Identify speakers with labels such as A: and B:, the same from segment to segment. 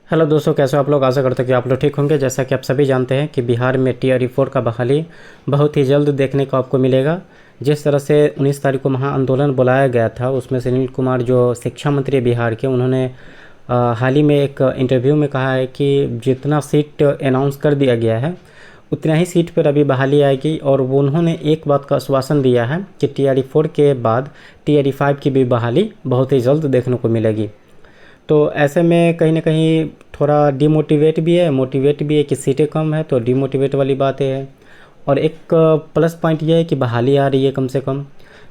A: Hello दोस्तों, कैसे हो आप लोग। आशा करते हैं कि आप लोग ठीक होंगे। जैसा कि आप सभी जानते हैं कि बिहार में टीआरई 4 का बहाली बहुत ही जल्द देखने को आपको मिलेगा। जिस तरह से 19 तारीख को महाआंदोलन बुलाया गया था, उसमें सुनील कुमार जो शिक्षा मंत्री है बिहार के, उन्होंने हाल ही में एक इंटरव्यू में कहा है कि जितना सीट अनाउंस कर दिया गया है उतना ही सीट पर अभी बहाली आएगी। और वो उन्होंने एक बात का आश्वासन दिया है कि टीआरई 4 के बाद टीआरई 5 की भी बहाली बहुत ही जल्द देखने को मिलेगी। तो ऐसे में कहीं ना कहीं थोड़ा डिमोटिवेट भी है, मोटिवेट भी है कि सीटें कम है, तो डिमोटिवेट वाली बातें है। और एक प्लस पॉइंट ये है कि बहाली आ रही है कम से कम।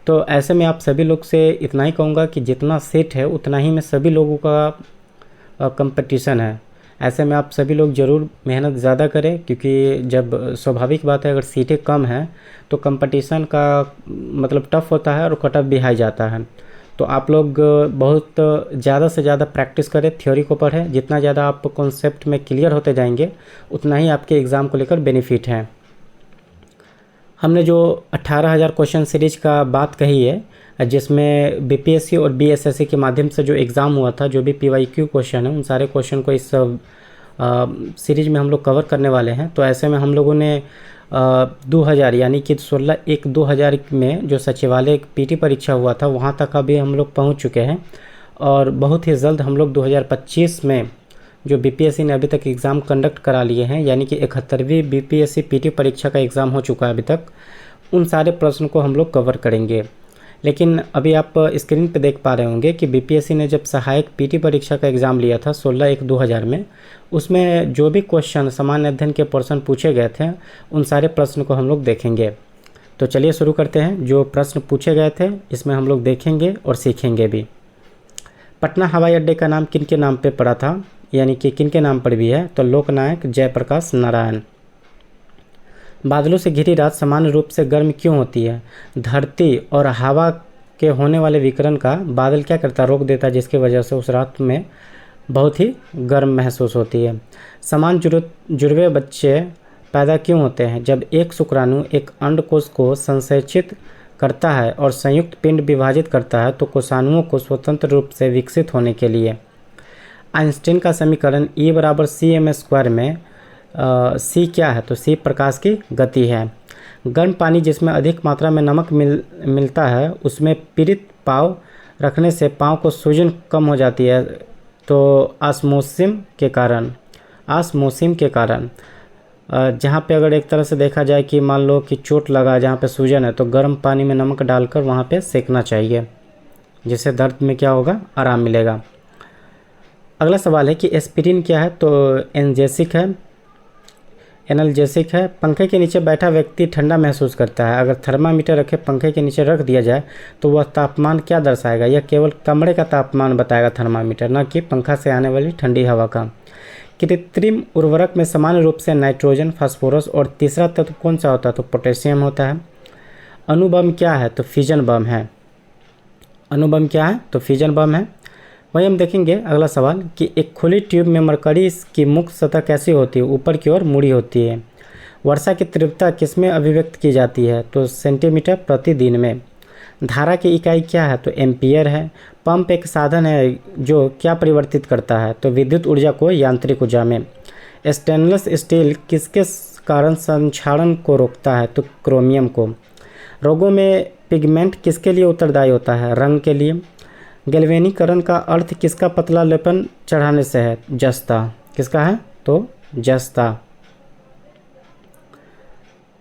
A: तो ऐसे में आप सभी लोग से इतना ही कहूँगा कि जितना सीट है उतना ही में सभी लोगों का कंपटीशन है। ऐसे में आप सभी लोग ज़रूर मेहनत ज़्यादा करें, क्योंकि जब स्वाभाविक बात है, अगर सीटें कम हैं तो कंपटीशन का मतलब टफ़ होता है और कट ऑफ भी हाई जाता है। तो आप लोग बहुत ज़्यादा से ज़्यादा प्रैक्टिस करें, थ्योरी को पढ़ें। जितना ज़्यादा आप कॉन्सेप्ट में क्लियर होते जाएंगे उतना ही आपके एग्ज़ाम को लेकर बेनिफिट है। हमने जो 18,000 क्वेश्चन सीरीज का बात कही है, जिसमें बीपीएससी और बीएसएससी के माध्यम से जो एग्ज़ाम हुआ था, जो भी पीवाईक्यू क्वेश्चन है, उन सारे क्वेश्चन को इस सीरीज में हम लोग कवर करने वाले हैं। तो ऐसे में हम लोगों ने 2000 यानी कि 16/1/2000 में जो सचिवालय पीटी परीक्षा हुआ था वहाँ तक अभी हम लोग पहुँच चुके हैं। और बहुत ही जल्द हम लोग 2025 में जो बीपीएससी ने अभी तक एग्ज़ाम कंडक्ट करा लिए हैं, यानी कि 71वीं बीपीएससी पीटी परीक्षा का एग्ज़ाम हो चुका है अभी तक, उन सारे प्रश्न को हम लोग कवर करेंगे। लेकिन अभी आप स्क्रीन पे देख पा रहे होंगे कि बीपीएससी ने जब सहायक पीटी परीक्षा का एग्ज़ाम लिया था 16/1/2000 में, उसमें जो भी क्वेश्चन सामान्य अध्ययन के प्रश्न पूछे गए थे उन सारे प्रश्न को हम लोग देखेंगे। तो चलिए शुरू करते हैं। जो प्रश्न पूछे गए थे इसमें हम लोग देखेंगे और सीखेंगे भी। पटना हवाई अड्डे का नाम किन के नाम पे पड़ा था, यानी कि किन के नाम पर भी है, तो लोकनायक जयप्रकाश नारायण। बादलों से घिरी रात सामान्य रूप से गर्म क्यों होती है? धरती और हवा के होने वाले विकिरण का बादल क्या करता है? रोक देता है, जिसकी वजह से उस रात में बहुत ही गर्म महसूस होती है। समान जुड़वे बच्चे पैदा क्यों होते हैं? जब एक शुक्राणु एक अंडकोश को संसेचित करता है और संयुक्त पिंड विभाजित करता है तो कोशाणुओं को स्वतंत्र रूप से विकसित होने के लिए। आइंस्टीन का समीकरण E = cm² में सी क्या है? तो सी प्रकाश की गति है। गर्म पानी जिसमें अधिक मात्रा में नमक मिलता है उसमें पीड़ित पाँव रखने से पाँव को सूजन कम हो जाती है, तो ऑस्मोसिस के कारण। जहाँ पे अगर एक तरह से देखा जाए कि मान लो कि चोट लगा, जहाँ पे सूजन है, तो गर्म पानी में नमक डालकर वहाँ पे सेकना चाहिए, जिससे दर्द में क्या होगा, आराम मिलेगा। अगला सवाल है कि एस्पिरिन क्या है? तो एनाल्जेसिक है। पंखे के नीचे बैठा व्यक्ति ठंडा महसूस करता है। अगर थर्मामीटर रखे पंखे के नीचे रख दिया जाए तो वह तापमान क्या दर्शाएगा? यह केवल कमरे का तापमान बताएगा थर्मामीटर, न कि पंखा से आने वाली ठंडी हवा का। कृत्रिम उर्वरक में सामान्य रूप से नाइट्रोजन, फास्फोरस और तीसरा तत्व कौन सा होता है? तो पोटेशियम होता है। अणुबम क्या है? तो फिजन बम है। अणुबम क्या है? तो फिजन बम है। वही हम देखेंगे अगला सवाल कि एक खुली ट्यूब में मरकरी की मुक्त सतह कैसी होती है? ऊपर की ओर मुड़ी होती है। वर्षा की तीव्रता किसमें अभिव्यक्त की जाती है? तो सेंटीमीटर प्रति दिन में। धारा की इकाई क्या है? तो एम्पियर है। पंप एक साधन है जो क्या परिवर्तित करता है? तो विद्युत ऊर्जा को यांत्रिक ऊर्जा में। स्टेनलेस स्टील किसके कारण संक्षारण को रोकता है? तो क्रोमियम को। रोगों में पिगमेंट किसके लिए उत्तरदायी होता है? रंग के लिए। गैल्वेनीकरण का अर्थ किसका पतला लेपन चढ़ाने से है? जस्ता। किसका है? तो जस्ता।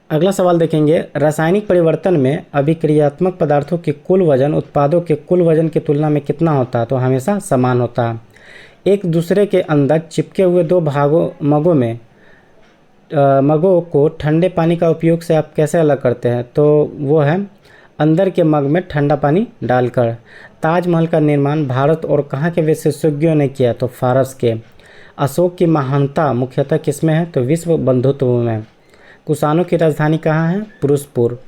A: अगला सवाल देखेंगे, रासायनिक परिवर्तन में अभिक्रियात्मक पदार्थों के कुल वजन उत्पादों के कुल वजन की तुलना में कितना होता है? तो हमेशा समान होता है। एक दूसरे के अंदर चिपके हुए दो मगों को ठंडे पानी का उपयोग से आप कैसे अलग करते हैं? तो वो है अंदर के मग में ठंडा पानी डालकर। ताजमहल का निर्माण भारत और कहाँ के विशेषज्ञों ने किया? तो फारस के। अशोक की महानता मुख्यतः किसमें है? तो विश्व बंधुत्व में। कुषाणों की राजधानी कहाँ है? पुरुषपुर।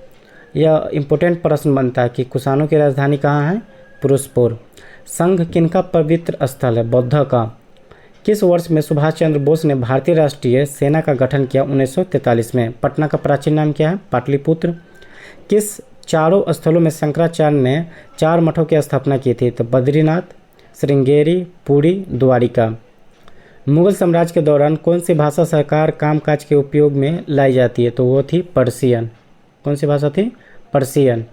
A: यह इम्पोर्टेंट प्रश्न बनता है कि कुषाणों की राजधानी कहाँ है? पुरुषपुर। संघ किनका पवित्र स्थल है? बौद्ध का। किस वर्ष में सुभाष चंद्र बोस ने भारतीय राष्ट्रीय सेना का गठन किया? 1943 में। पटना का प्राचीन नाम क्या है? पाटलिपुत्र। किस चारों स्थलों में शंकराचार्य ने 4 मठों की स्थापना की थी? तो बद्रीनाथ, श्रृंगेरी, पुरी, द्वारिका। मुगल साम्राज्य के दौरान कौन सी भाषा सरकार कामकाज के उपयोग में लाई जाती है? तो वो थी पर्शियन। कौन सी भाषा थी? पर्शियन।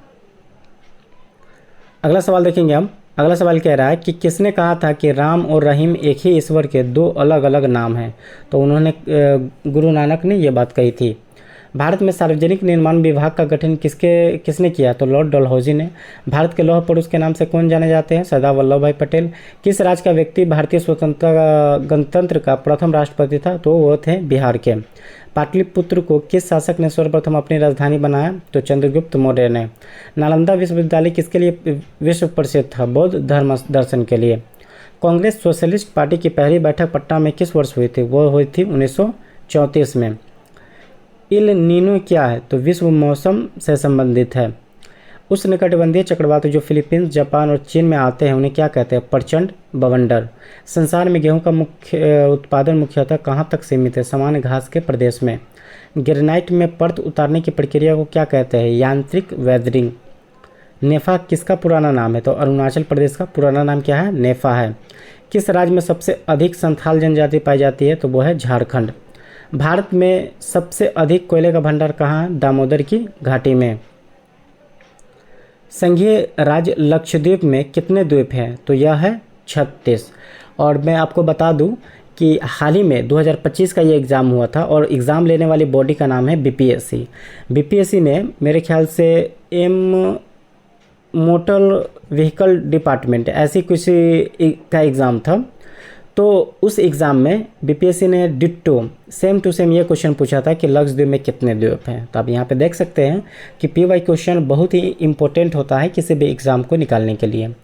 A: अगला सवाल देखेंगे हम। अगला सवाल कह रहा है कि किसने कहा था कि राम और रहीम एक ही ईश्वर के दो अलग अलग नाम हैं? तो उन्होंने गुरु नानक ने ये बात कही थी। भारत में सार्वजनिक निर्माण विभाग का गठन किसने किया? तो लॉर्ड डलहौजी ने। भारत के लौह पुरुष के नाम से कौन जाने जाते हैं? सरदार वल्लभ भाई पटेल। किस राज्य का व्यक्ति भारतीय स्वतंत्रता गणतंत्र का प्रथम राष्ट्रपति था? तो वो थे बिहार के। पाटलिपुत्र को किस शासक ने सर्वप्रथम अपनी राजधानी बनाया? तो चंद्रगुप्त मौर्य ने। नालंदा विश्वविद्यालय किसके लिए विश्व प्रसिद्ध था? बौद्ध धर्म दर्शन के लिए। कांग्रेस सोशलिस्ट पार्टी की पहली बैठक पटना में किस वर्ष हुई थी? वो हुई थी 1934 में। इल नीनो क्या है? तो विश्व मौसम से संबंधित है। उष्णकटिबंधीय चक्रवात जो फिलीपींस, जापान और चीन में आते हैं उन्हें क्या कहते हैं? प्रचंड बवंडर। संसार में गेहूं का मुख्य उत्पादन मुख्यतः कहाँ तक सीमित है? सामान्य घास के प्रदेश में। ग्रेनाइट में परत उतारने की प्रक्रिया को क्या कहते हैं? यांत्रिक वेदरिंग। नेफा किसका पुराना नाम है? तो अरुणाचल प्रदेश का पुराना नाम क्या है? नेफा है। किस राज्य में सबसे अधिक संथाल जनजाति पाई जाती है? तो वो है झारखंड। भारत में सबसे अधिक कोयले का भंडार कहाँ है? दामोदर की घाटी में। संघीय राज्य लक्षद्वीप में कितने द्वीप हैं? तो यह है 36। और मैं आपको बता दूं कि हाल ही में 2025 का ये एग्ज़ाम हुआ था और एग्ज़ाम लेने वाली बॉडी का नाम है बीपीएससी। बीपीएससी ने मेरे ख्याल से मोटर व्हीकल डिपार्टमेंट ऐसी किसी का एग्ज़ाम था, तो उस एग्ज़ाम में बीपीएससी ने डिट्टो सेम टू सेम ये क्वेश्चन पूछा था कि लक्षद्वीप में कितने द्वीप हैं। तो आप यहाँ पे देख सकते हैं कि पीवाई क्वेश्चन बहुत ही इम्पोर्टेंट होता है किसी भी एग्ज़ाम को निकालने के लिए।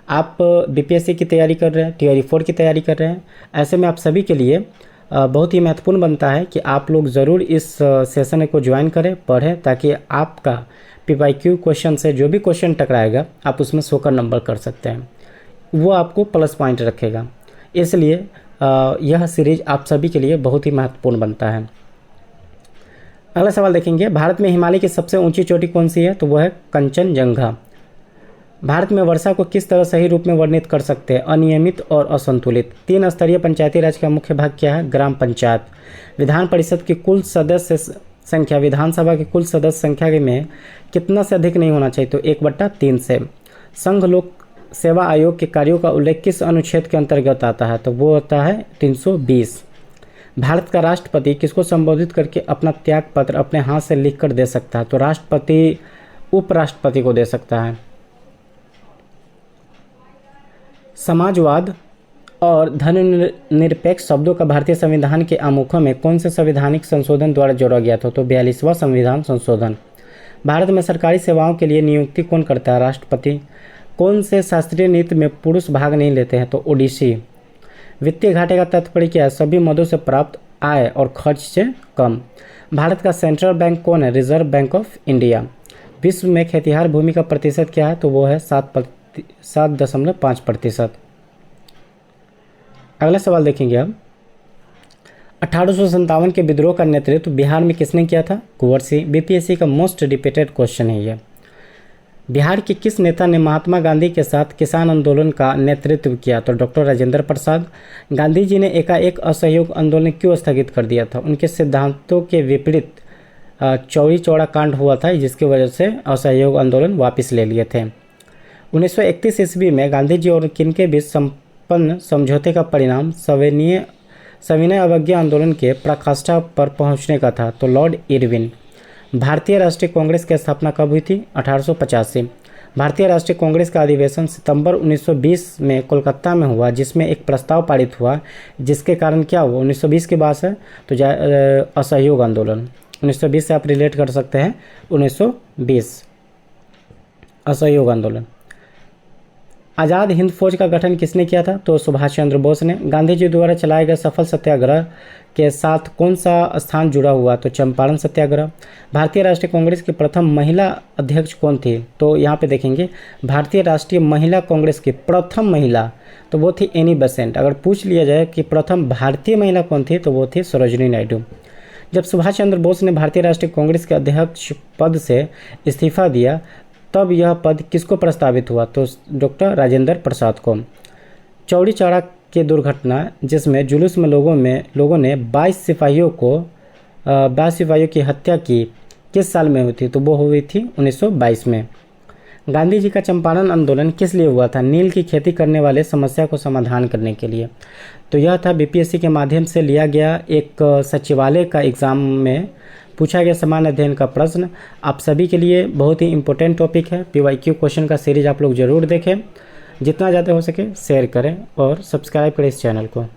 A: आप बीपीएससी की तैयारी कर रहे हैं, टीआरई 4 की तैयारी कर रहे हैं, ऐसे में आप सभी के लिए बहुत ही महत्वपूर्ण बनता है कि आप लोग ज़रूर इस सेशन को ज्वाइन करें, पढ़ें, ताकि आपका पीवाईक्यू क्वेश्चन से जो भी क्वेश्चन टकराएगा आप उसमें 100 का नंबर कर सकते हैं, वो आपको प्लस पॉइंट रखेगा। इसलिए यह सीरीज आप सभी के लिए बहुत ही महत्वपूर्ण बनता है। अगला सवाल देखेंगे, भारत में हिमालय की सबसे ऊंची चोटी कौन सी है? तो वह है कंचनजंगा। भारत में वर्षा को किस तरह सही रूप में वर्णित कर सकते हैं? अनियमित और असंतुलित। 3 स्तरीय पंचायती राज का मुख्य भाग क्या है? ग्राम पंचायत। विधान परिषद की कुल सदस्य संख्या विधानसभा की कुल सदस्य संख्या में कितना से अधिक नहीं होना चाहिए? तो 1/3 से। संघ लोक सेवा आयोग के कार्यों का उल्लेख किस अनुच्छेद के अंतर्गत आता है? तो वो होता है 320। भारत का राष्ट्रपति किसको संबोधित करके अपना त्याग पत्र अपने हाथ से लिख कर दे सकता है? तो राष्ट्रपति उपराष्ट्रपति को दे सकता है। समाजवाद और धर्मनिरपेक्ष शब्दों का भारतीय संविधान के आमुखों में कौन से संवैधानिक संशोधन द्वारा जोड़ा गया था? तो 42वां संविधान संशोधन। भारत में सरकारी सेवाओं के लिए नियुक्ति कौन करता है? राष्ट्रपति। कौन से शास्त्रीय नृत्य में पुरुष भाग नहीं लेते हैं? तो ओडिसी। वित्तीय घाटे का तात्पर्य क्या है? सभी मदों से प्राप्त आय और खर्च से कम। भारत का सेंट्रल बैंक कौन है? Reserve bank of India. विश्व में खेतिहार भूमि का प्रतिशत क्या है? तो वो है 7.5%। अगला सवाल देखेंगे अब, 1857 के विद्रोह का नेतृत्व बिहार में किसने किया था? कुंवर सिंह। बीपीएससी का मोस्ट रिपीटेड क्वेश्चन है ये। बिहार के किस नेता ने महात्मा गांधी के साथ किसान आंदोलन का नेतृत्व किया? तो डॉक्टर राजेंद्र प्रसाद। गांधी जी ने एकाएक असहयोग आंदोलन क्यों स्थगित कर दिया था? उनके सिद्धांतों के विपरीत चौरी चौड़ा कांड हुआ था, जिसकी वजह से असहयोग आंदोलन वापस ले लिए थे। 1931 ईस्वी में गांधी जी और किनके बीच संपन्न समझौते का परिणाम सविनय अवज्ञा आंदोलन के पराकाष्ठा पर पहुंचने का था? तो लॉर्ड इरविन। भारतीय राष्ट्रीय कांग्रेस की स्थापना कब हुई थी? 1885। भारतीय राष्ट्रीय कांग्रेस का अधिवेशन सितंबर 1920 में कोलकाता में हुआ, जिसमें एक प्रस्ताव पारित हुआ, जिसके कारण क्या हुआ? 1920 की बात है तो असहयोग आंदोलन। 1920 से आप रिलेट कर सकते हैं 1920 असहयोग आंदोलन। आज़ाद हिंद फौज का गठन किसने किया था? तो सुभाष चंद्र बोस ने। गांधी जी द्वारा चलाए गए सफल सत्याग्रह के साथ कौन सा स्थान जुड़ा हुआ? तो चंपारण सत्याग्रह। भारतीय राष्ट्रीय कांग्रेस की प्रथम महिला अध्यक्ष कौन थी? तो यहाँ पे देखेंगे, भारतीय राष्ट्रीय महिला कांग्रेस की प्रथम महिला तो वो थी एनी बेसेंट। अगर पूछ लिया जाए कि प्रथम भारतीय महिला कौन थी, तो वो थी सरोजिनी नायडू। जब सुभाष चंद्र बोस ने भारतीय राष्ट्रीय कांग्रेस के अध्यक्ष पद से इस्तीफा दिया, तब यह पद किसको प्रस्तावित हुआ? तो डॉक्टर राजेंद्र प्रसाद को। चौरी चौड़ा की दुर्घटना जिसमें जुलूस में लोगों ने 22 सिपाहियों की हत्या की, किस साल में हुई थी? तो वो हुई थी 1922 में। गांधी जी का चंपारण आंदोलन किस लिए हुआ था? नील की खेती करने वाले समस्या को समाधान करने के लिए। तो यह था बीपीएससी के माध्यम से लिया गया एक सचिवालय का एग्ज़ाम में पूछा गया सामान्य अध्ययन का प्रश्न। आप सभी के लिए बहुत ही इंपॉर्टेंट टॉपिक है। पीवाईक्यू क्वेश्चन का सीरीज आप लोग ज़रूर देखें, जितना ज़्यादा हो सके शेयर करें और सब्सक्राइब करें इस चैनल को।